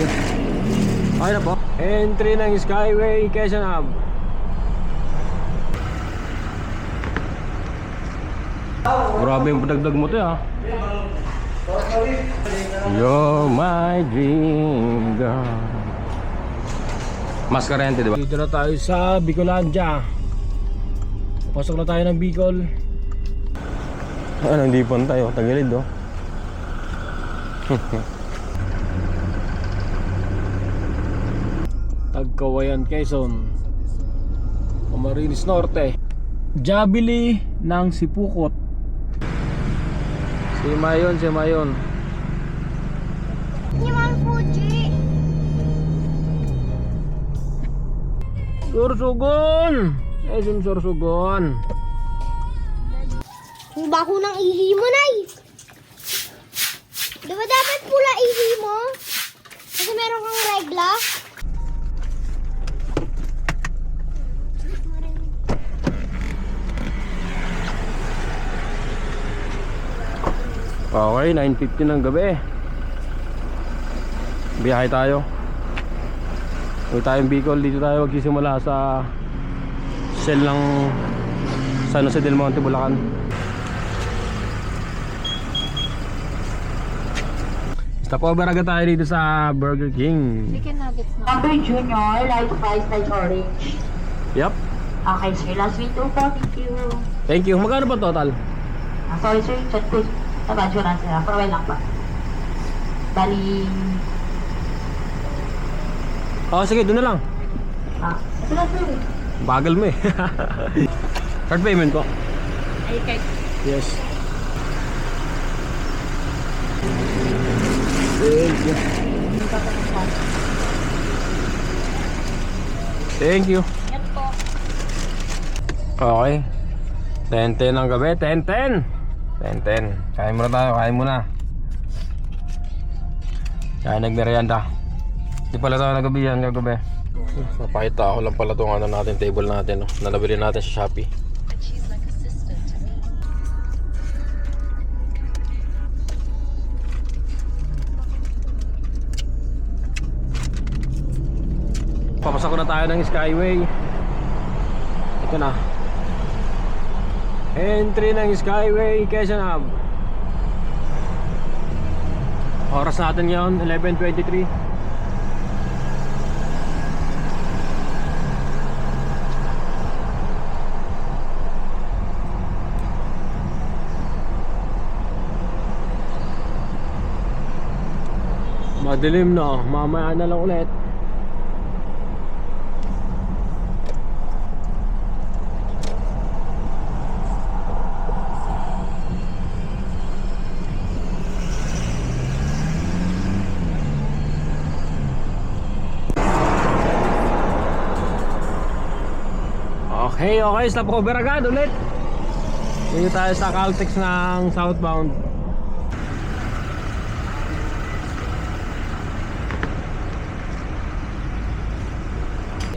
Okay na po. Entry ng Skyway Quezon Ave. Grabe yung padagdag mo to ha. You're my dream girl. Mas karente diba? Dito na tayo sa Bicolandia. Pasok na tayo ng Bicol. Hindi pon tayo, tagilid oh. Tagkawayan, Quezon, Camarines Norte, Jabili ng Sipukot. Si Mayon. Yung Fuji. Sursugon! Sursugon. Ang baho ng ihi mo, Nay. Di ba dapat pula ihi mo? Kasi meron kang regla. Okay, 9:50 ng gabi. Biyahe tayo. Uwi tayong Bicol. Dito tayo magsisimula sa Shell ng San Jose del Monte, Bulacan. Stop over agad tayo dito sa Burger King. Chicken nuggets na. Number Junior, light fries, light orange. Yup. Okay, sir. Last week, 2 po. Thank you. Thank you. Magkano pa total? Sorry, sir. Chat ko. Nabadyo na sila. Pero lang pa. Bali... Sige, doon na lang. Ito na, sir. Bagal mo eh. Card payment ko. Ay, kay... Yes. Thank you. Thank you. Yan po. Okay. 10:10 ng gabi. 10:10. Kain muna tayo. Kain muna. Kaya nagmerienda. Di pala tayo nagabihan kagabi. Napakita ako lang pala itong ano natin, table natin, no? Na nabili natin sa Shopee. Papasok na tayo ng Skyway. Ito na. Entry ng Skyway Quezon Ave. Oras natin ngayon 11:23. Madilim na, mamaya na lang ulit. Okay, stop over agad ulit. Dito tayo sa Caltex ng southbound.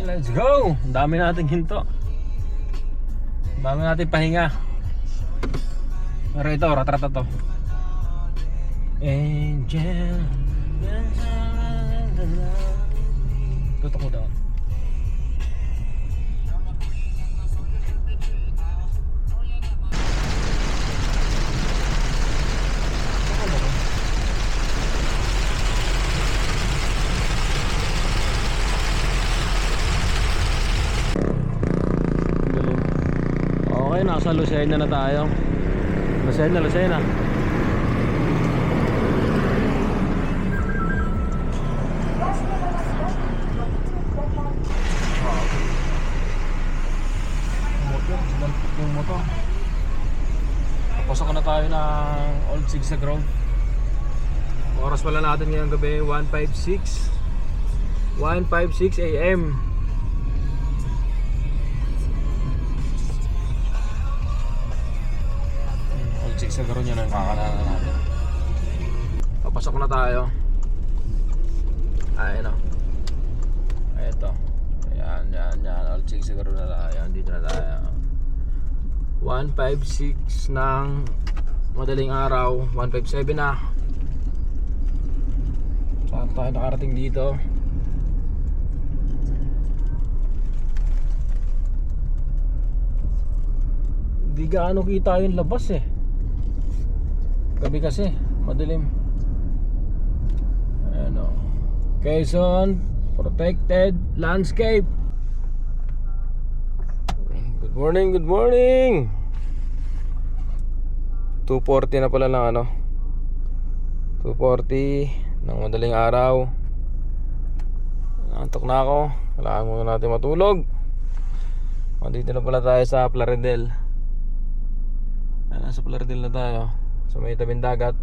Let's go! Ang dami nating hinto. Ang dami nating pahinga. Pero ito, ratrata to. Angel. Tutok mo daw. Okay, nasa Lucena na tayo. Lucena. Yung motor. Pasok na tayo ng Old Sigsag Road. Oras pala natin ngayong gabi 1:56 AM. Old Sigsag Road yun ang kakalanan natin. Papasok na tayo. Ayun o. Ito. Yan. Old Sigsag Road na tayo. Dito na tayo. 1:56 ng madaling araw. 1:57 na. Sa tayo nakarating dito. Di gaano kita yung labas eh. Gabi kasi, madilim. Ayan o. Quezon Protected Landscape. Good morning, good morning. 2:40 na pala ng ano, 2:40 ng madaling araw. Nantok na ako. Kailangan muna natin matulog. Dito na pala tayo sa Plaridel. Nasa Plaridel na tayo, sa may tabing dagat.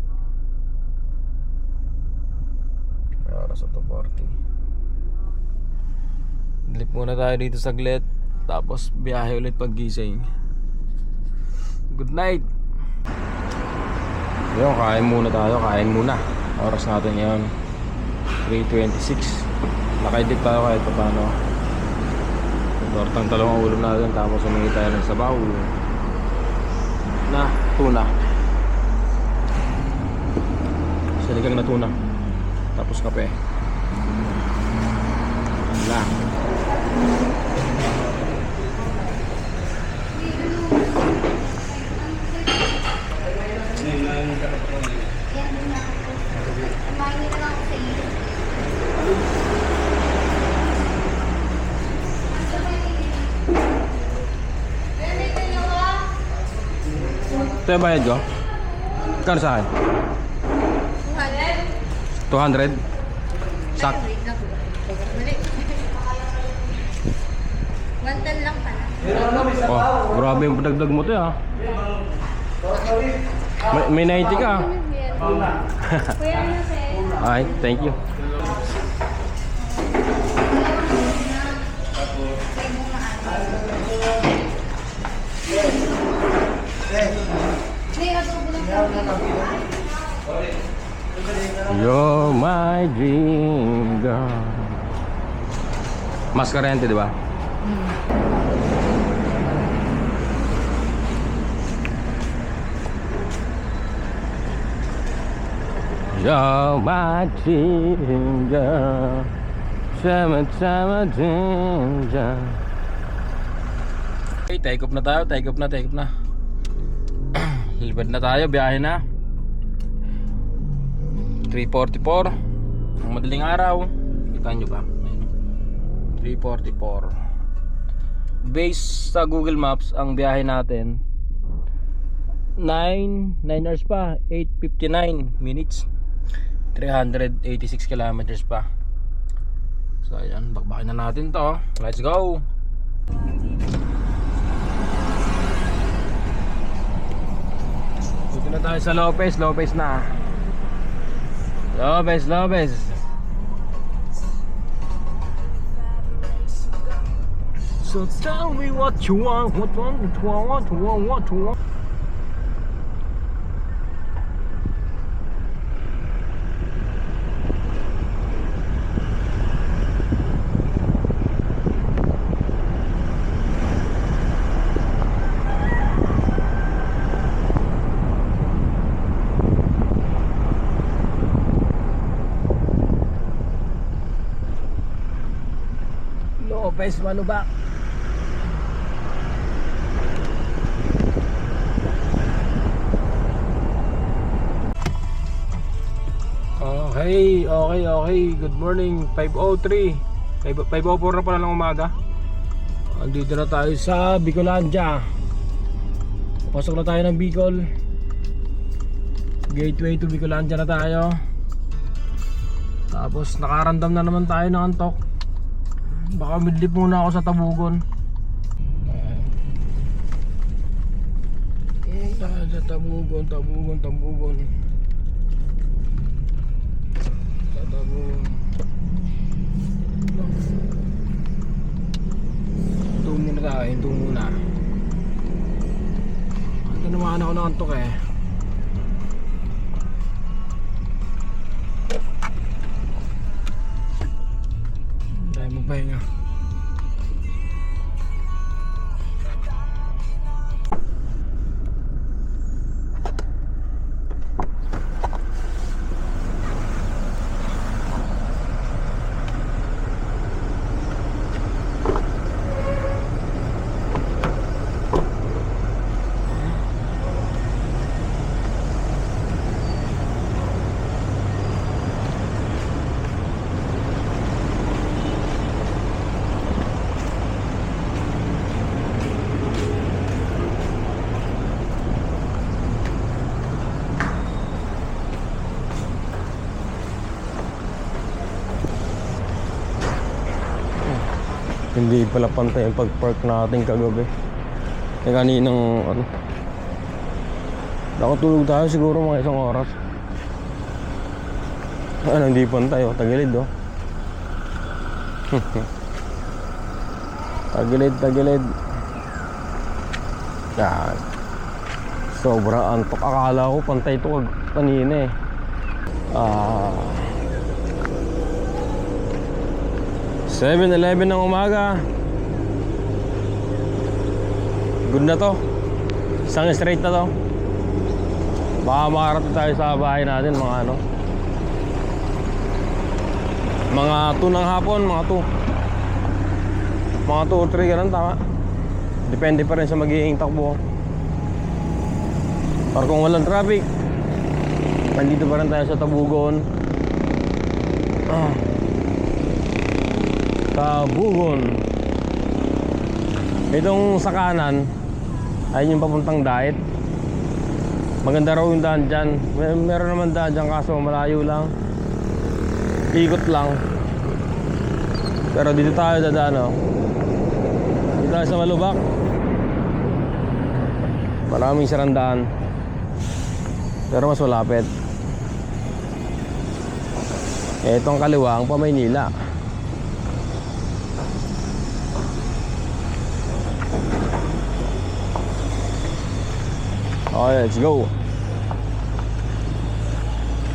Oras sa 2:40. Lip muna tayo dito saglit, tapos biyahe ulit pag gising. Good night. Yung kain muna tayo, kain muna. Oras natin ngayon 3:26. Nakaidip tayo kahit pa paano. Tortang talong ang ulam natin, tapos humingi tayo ng sabaw na tuna. Sinigang na tuna, tapos kape. Wala. Ito yung bayad ko? Kano sa akin? 200? Sak? 110 lang pala. Oh, grabe yung padagdag mo to ha. May 90 ka. Kuya, ano sa'yo? Ay, thank you. You're my dream girl. Mas karente, di ba? You're my dream girl. Sama-sama dream girl. Okay, take off na tayo, take off na. Lipad na tayo, biyahe na. 3:44 ang madaling araw. Kita nyo ba? 3:44. Based sa Google Maps, ang biyahe natin 9 hours pa, 8:59 minutes, 386 kilometers pa. So ayan, bakbakin na natin to. Let's go. Dito na tayo sa Lopez na. Lopez. So tell me what you want. Lopez Manubak. Okay. Good morning. 5:03. 5:04 na pala ng umaga. Andito na tayo sa Bicolandia. Pasok na tayo ng Bicol. Gateway to Bicolandia na tayo. Tapos nakaramdam na naman tayo ng antok. Baka midlip muna ako sa Tabugon. Sa Tabugon. Sa Tabugon. Hinto muna. Ito naman ako ng antok eh. Tayo magpahinga. Hindi pala pantay yung pag-park natin kagabi. Eh kaninang ano, nakatulog tayo siguro mga isang oras. Ano, hindi pantay oh, tagilid oh. Tagilid. Yan. Sobrang antok. Akala ko pantay ito kanina eh. 7-Eleven ng umaga. Good na to. Isang straight na to. Baka makarating tayo sa bahay natin mga ano, mga 2 ng hapon, mga 2 or 3 ganun, tama. Depende pa rin sa magiging takbo. Or kung walang traffic, nandito pa rin tayo sa Tabugon. Tabugon. Itong sa kanan, ayun yung papuntang Daet. Maganda raw yung daan dyan. Meron naman daan dyan kaso malayo lang. Ikot lang. Pero dito tayo dadaan oh. Dito tayo sa Malubak. Maraming sarandaan. Pero mas malapit. Etong kaliwa ang pa Maynila. Okay, let's go.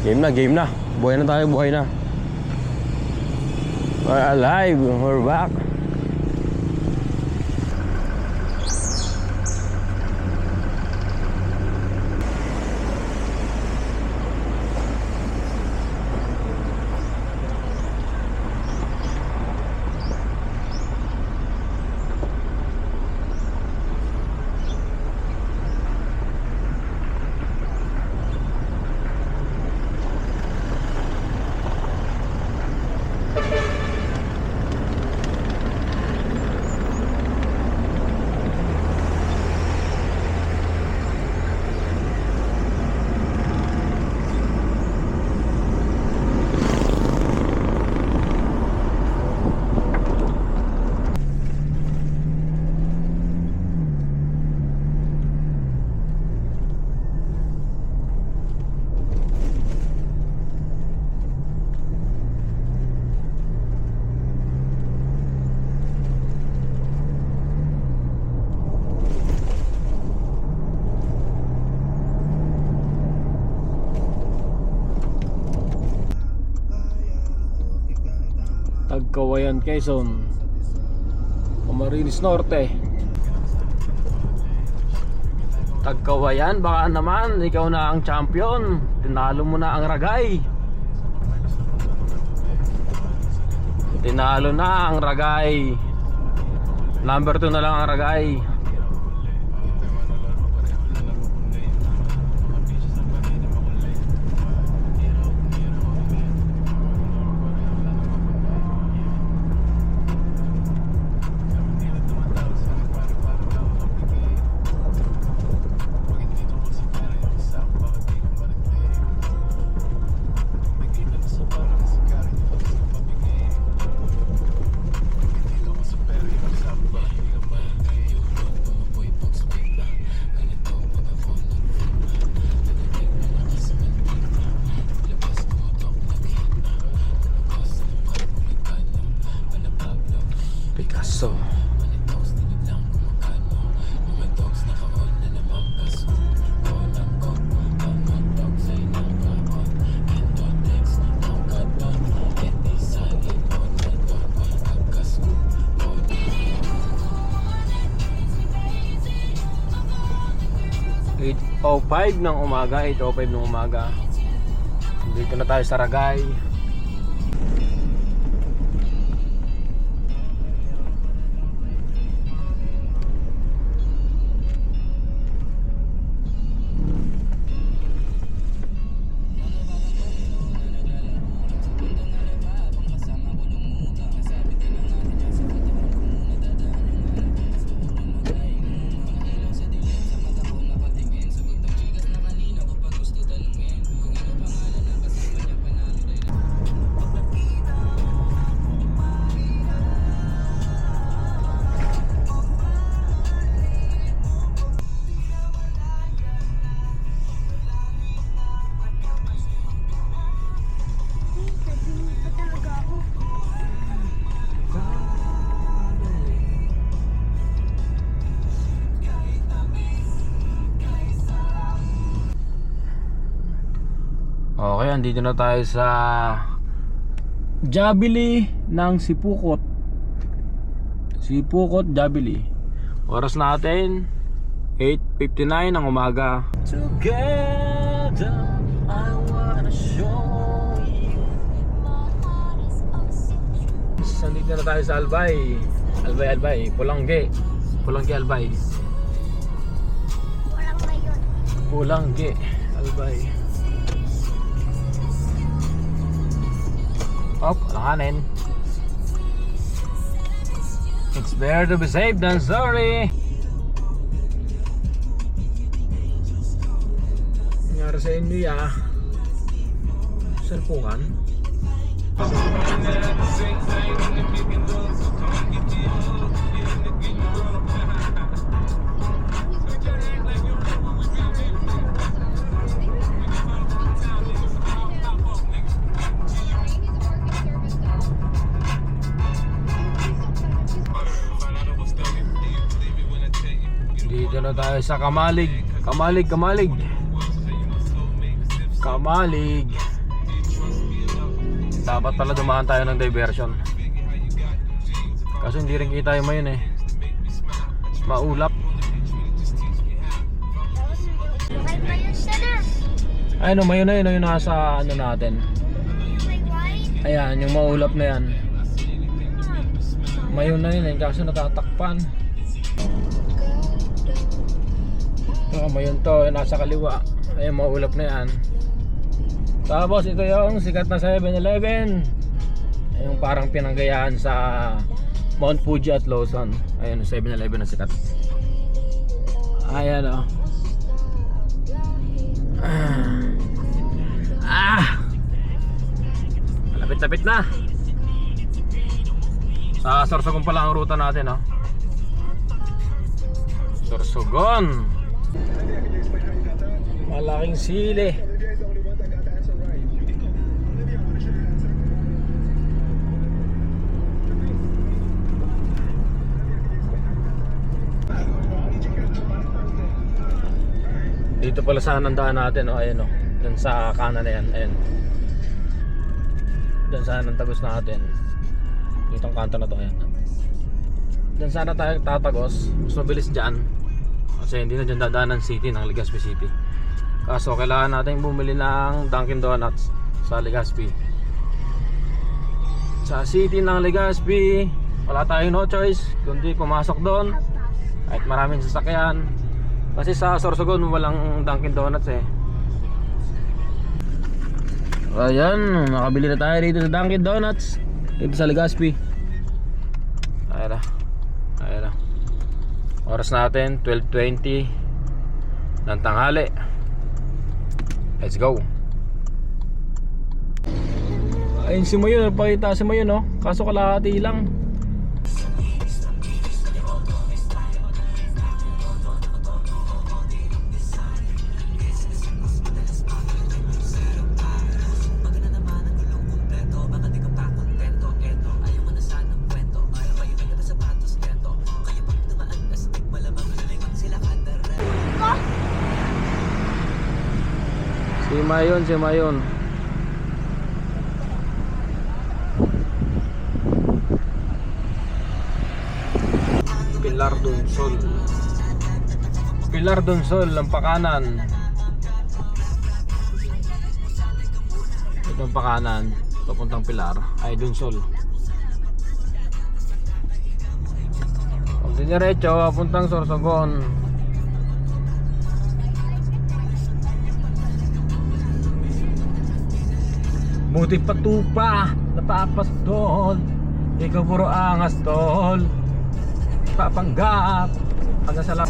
Game na. Buhay na tayo, buhay na. We're alive, we're back. Tagkawayan, Quezon, Camarines Norte. Tagkawayan, baka naman ikaw na ang champion. Tinalo mo na ang Ragay. Tinalo na ang Ragay. Number 2 na lang ang Ragay. Picasso. (8:05 ng umaga). 8:05 ng umaga. Dito na tayo sa Ragay. Okay, andito na tayo sa Jabili ng Sipukot. Sipukot, Jabili. Oras natin 8:59 ng umaga. Together I wanna show you. Andito na tayo sa Albay. Albay, Pulangge, Albay. Walang ngayon. Pulangge, Albay. Alanganin. It's better to be safe than sorry. Nangyari sa inyo ya. Salpungan. Dito na tayo sa Kamalig. Dapat pala dumaan tayo ng diversion. Kasi hindi rin kita yung mayon eh. Maulap. May mayon siya na. Ay no, mayon na yun. Yung nasa ano natin. May white. Ayan, yung maulap na yan. Mayon na yun eh. Kaso natatakpan. Mayon to, yung nasa kaliwa. Ayan, maulap na yan. Tapos ito yung sikat na 7-Eleven. Yung parang pinanggayahan sa Mount Fuji at Lawson. Ayan, 7-Eleven na sikat. Ayan o. Malapit-lapit na. Sa Sorsogon pala ang ruta natin o. Sorsogon. Malaking sili. Dito pala sana ang daan natin, oh, ayan, oh. Doon sa kanan na yan, ayan. Doon sana ang tagos natin. Dito ang kanto na to, ayan. Doon sana tayo tatagos. Mas mabilis dyan. Kasi hindi na dyan dadaan ng city, ng Legazpi City. Kaso kailangan natin bumili ng Dunkin Donuts sa Legazpi. Sa city ng Legazpi, wala tayong no choice kundi pumasok doon. Kahit maraming sasakyan. Kasi sa Sorsogon walang Dunkin Donuts eh. Ayan, nakabili na tayo dito sa Dunkin Donuts. Dito sa Legazpi. Ayan na. Oras natin 12:20 ng tanghali. Let's go. Ayun si Mayon, napakita si Mayon, no? Kaso kalahati lang. Si Mayon. Pilar Donsol, Lampakanan. Ito ang pakanan, papuntang Pilar, ay Donsol. Pag diretso, papuntang Sorsogon. Buti patupa, napapastol. Ikaw puro angas tol. Papanggap hanggang sa lang.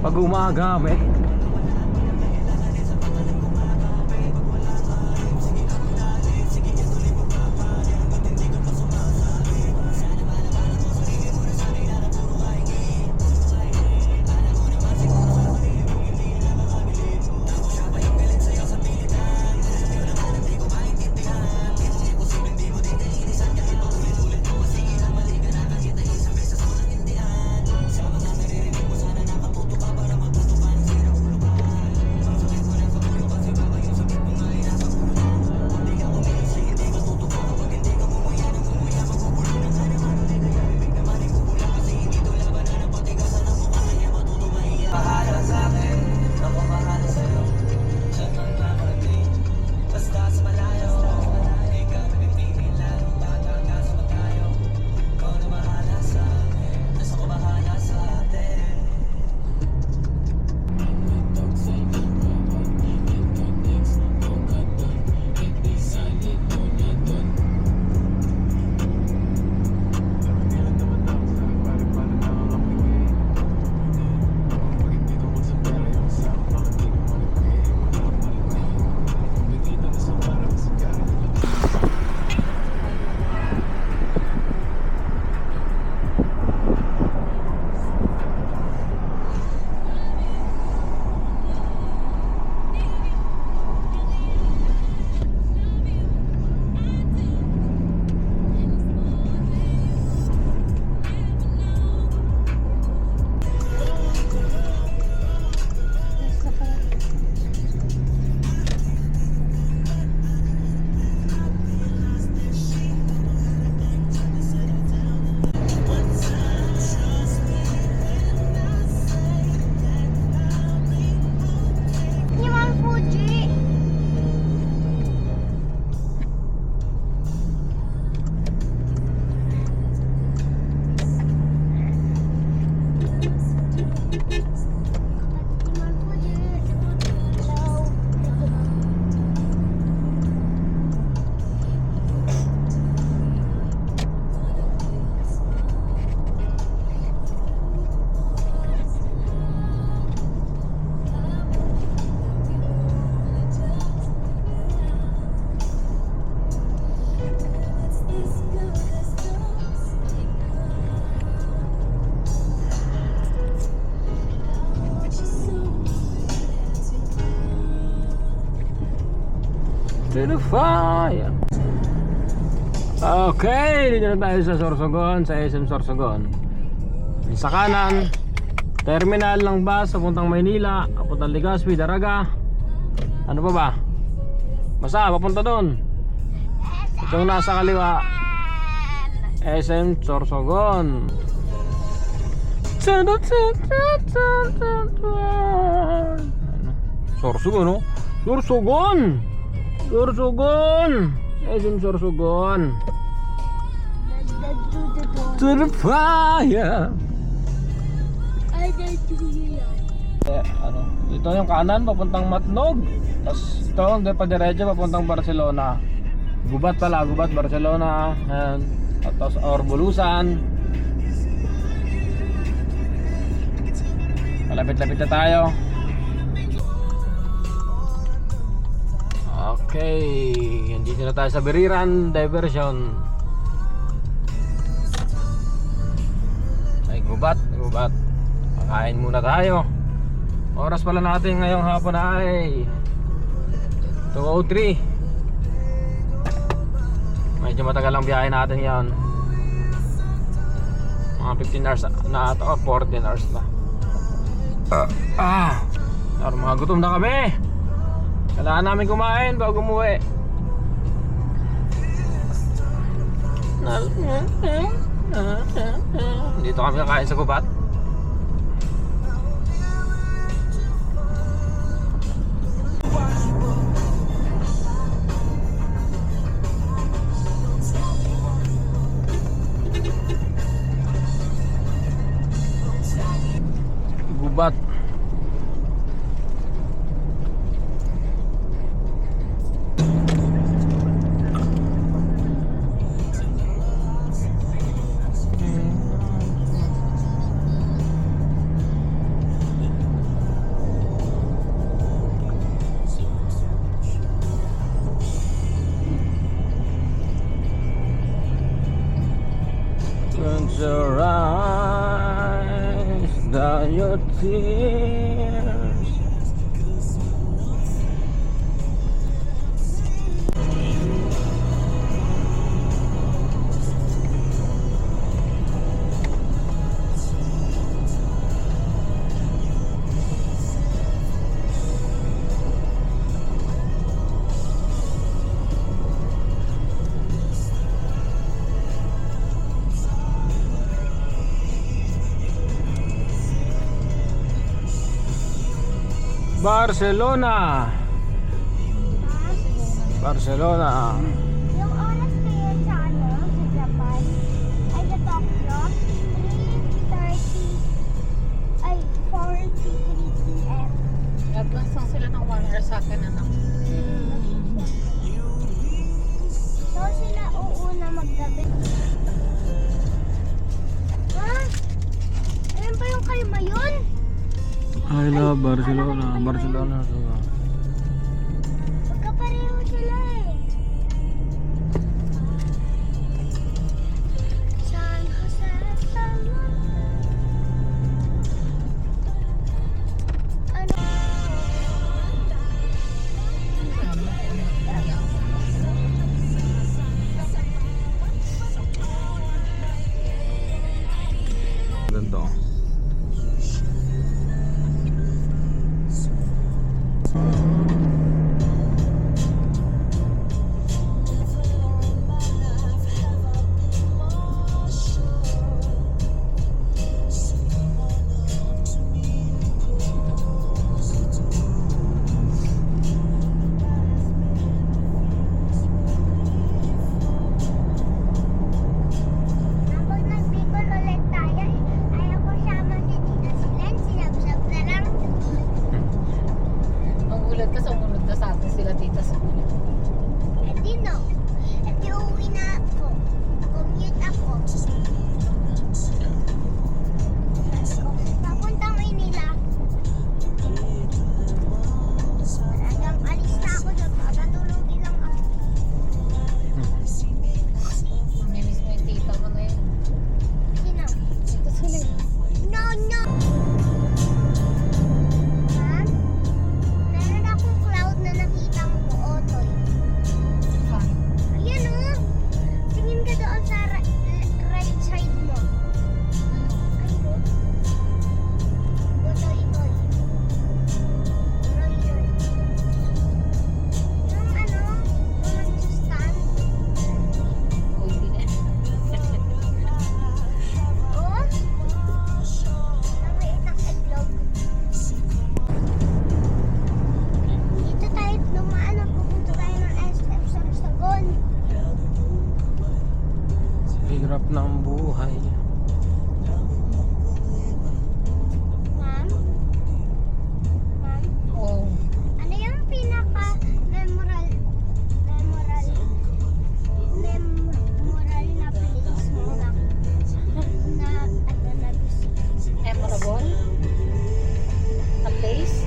pag umagamit. Ni Ma'am Fuji. Ni Ma'am Fuji. Hello. To the fire. Okay, dito na tayo sa Sorsogon, sa SM Sorsogon. Sa kanan, terminal ng bus papuntang Maynila, papuntang Legazpi, Daraga. Ano pa ba? Basta, papunta doon. Itong nasa kaliwa, SM Sorsogon. Sorsogon, no? Sorsogon! Sorsogon! SM Sorsogon. To the fire! Dito yung kanan papuntang Matnog. Tapos ito hindi pa diretso papuntang Barcelona. Gubat pala, Gubat, Barcelona. Ayan. Tapos Orbulusan. Malapit-lapit na tayo. Okay, dito na tayo sa Biriran Diversion. Ay, Gubat. Makain muna tayo. Oras pala natin ngayong hapon ay 2:03. Medyo matagal ang biyahe natin yan. Mga 15 hours na ata o 14 hours na. Mga gutom na kami. Kailangan namin kumain bago umuwi. Dito kami kakain sa Gubat. Gubat. down your tears. Barcelona. Barcelona. Yung oras kaya sa ano, sa Japan, ay sa Tokyo, 3:30, ay 4:53 p.m. Advance lang sila ng 1 hour sa akin, anak. So sila uuna maggabi. Ha? Ayun ba yung kay Mayon? I love Barcelona. Barcelona. Magkapareho sila eh. San Jose, ano? Ganito. Kapag nag-Bicol ulit tayo, ayaw ko sama si Tita Silen, sinabsab na lang. Magulat ka, sumunod na sa atin sila, tita. Eh di no. Eh di uwi na ako. Commute ako. Papuntang Maynila. Hanggang alis na ako doon. Papatulogin lang ako. Namiss mo yung tita mo na yun. Sino? Tita sila. No, no! Ha? Meron akong cloud na nakitang Otoy. Ayan o! Tingin ka doon sa right side mo. Ayun o. Otoy-toy. Roy-roy. Yung ano, yung nagsastand. Uy, hindi na. Oh? Nangiit ang itlog. Dito tayo dumaan at pupunta tayo ng SF sa Sagon. Hirap ng buhay. Ma'am? Ma'am? Oo. Ano yung pinaka-memorable na place mo na visit? Memorable? A place?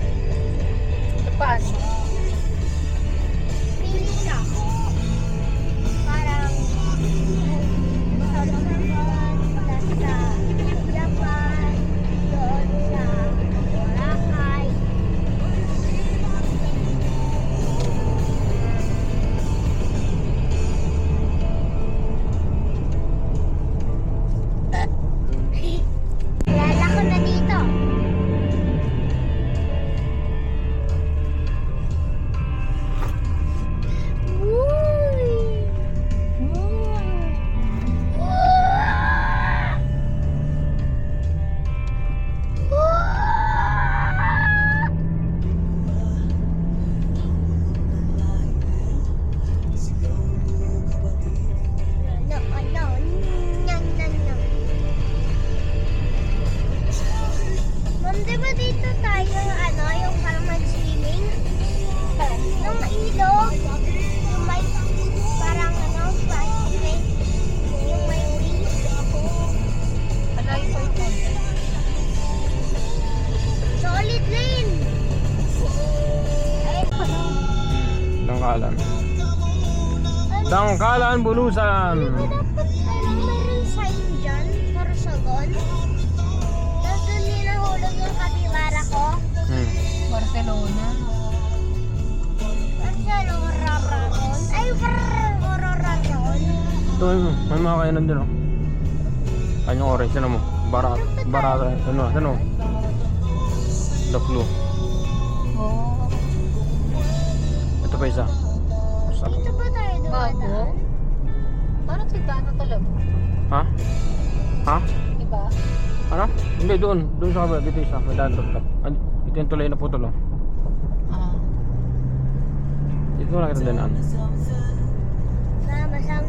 Ito paano? Pili ka. Parang sa Luzon, sa Japan, doon sa Boracay. Kilala ko na dito. Uy! Ma'am, di ba dito tayo, ano, yung parang mag-swimming? Nung ilog, yung may, parang ano, yung may wings. Alay ko ito. Solid lane! Ay, Dangkalan. Dangkalan, Bulusan. di ba dapat, meron sign dyan, para sa gon? Tapos doon nila Ito may mga kainan din oh. Kanyang orange, ano mo? Barata, ano? Daklo. Oh. Ito pa isa. Sarap. Dito ba tayo Bago? dumadaan? Parang tigano talaga. Ha? Ha? Diba? Ano? Hindi, doon sa kabila, dito isa, may daan doon. Ito yung tulay na putol oh. Ah. Dito lang kita dinaan. Sama-sama.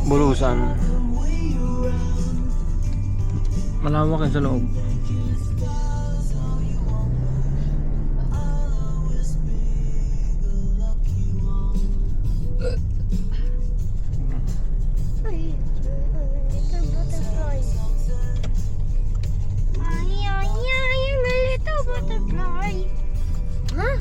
Bulusan. Malawak yan sa loob. Ay, little butterfly. Ay, little butterfly. Ha? Huh?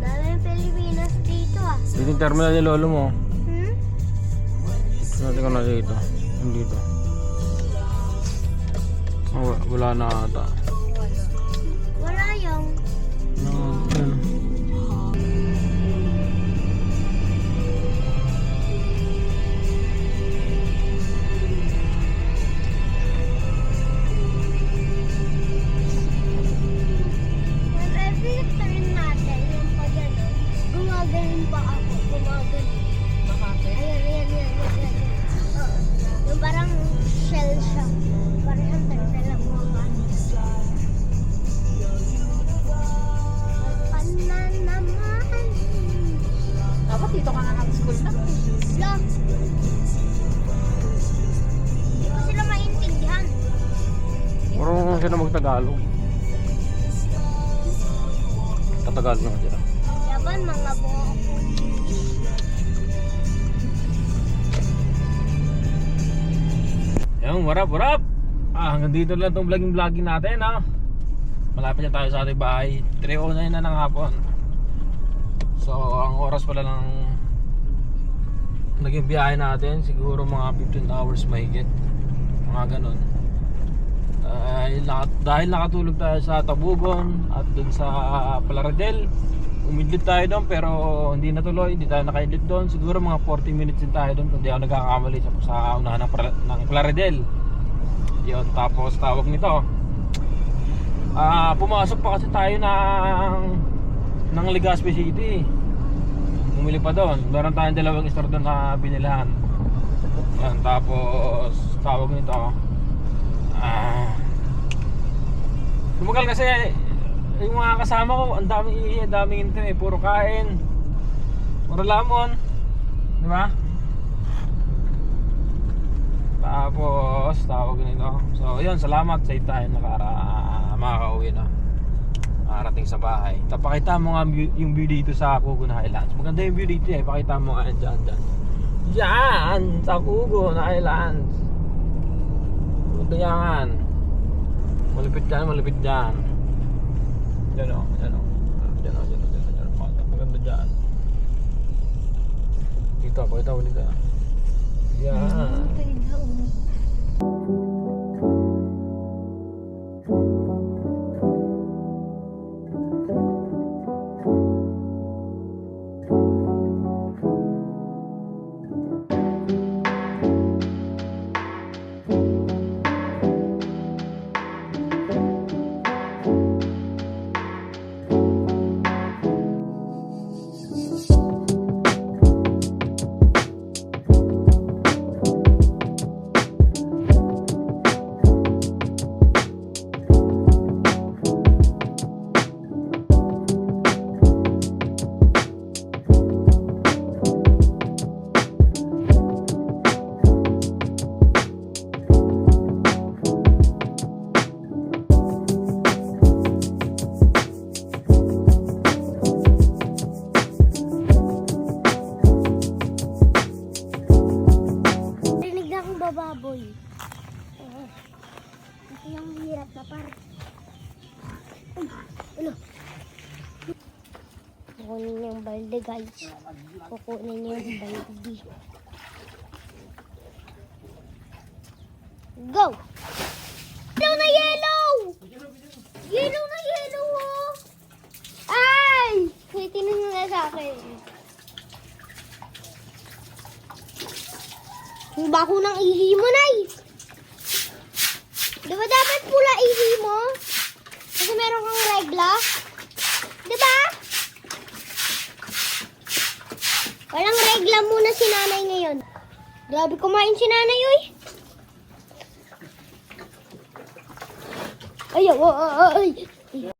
Daming Pilipinas dito ah. Dito yung terminal ni lolo mo. Hmm? Natin ko na dito. Dito. Oh, wala na ata. Wala yung. Yan. Every turn natin, yung pag ano, gumagaling pa ako. Gumagaling. Bakit? Ayan. Oo. Yung parang shell siya. Parang siyang turtle ang mga. Pana naman. Dapat dito ka na nag-school na. Look. Hindi ko sila maintindihan. Marunong sila mag-Tagalog. Tatagalog naman sila. Yaban, mga buo ko. Yung, what up? Hanggang dito lang itong vlogging natin ha. Malapit na tayo sa ating bahay. 3:09 na ng hapon. So, ang oras pala ng naging biyahe natin, siguro mga 15 hours mahigit. Mga ganun. Dahil nakatulog tayo sa Tabugon at dun sa Palaredel, umidlit tayo doon pero hindi natuloy, hindi tayo nakaidlit doon. Siguro mga 40 minutes din tayo doon kung di ako nagkakamali sa unahan ng Palaredel. Yun, tapos tawag nito. Pumasok pa kasi tayo ng Legazpi City. Bumili pa doon. Meron tayong dalawang store doon na binilahan. Yan, tapos tawag nito. Lumagal kasi yung mga kasama ko, ang daming intro eh, puro kain. Puro lamon. Di ba? Tapos tawag nito. So yun, salamat sa tayo makakauwi na. Makarating sa bahay. Tapakita mo nga yung view dito sa Kugon Highlands. Maganda yung view dito eh. Pakita mo nga dyan. Diyan sa Kugon Highlands. Ito yan. Malapit dyan. Diyan o. Maganda dyan. Dito, pakita mo dito. Yan. baboy. Oo. Ito yung hirap na par. Ano? Kukunin yung balde guys. Kukunin yung balde. Go! Yellow na yellow! Yellow na yellow, oh! Ay! May tinanong na sa akin. Ang bako ng ihi mo, Nay! Di ba dapat pula ihi mo? Kasi meron kang regla? Di ba? Walang regla muna si nanay ngayon. Grabe kumain si nanay, uy. Ay, ay, ay.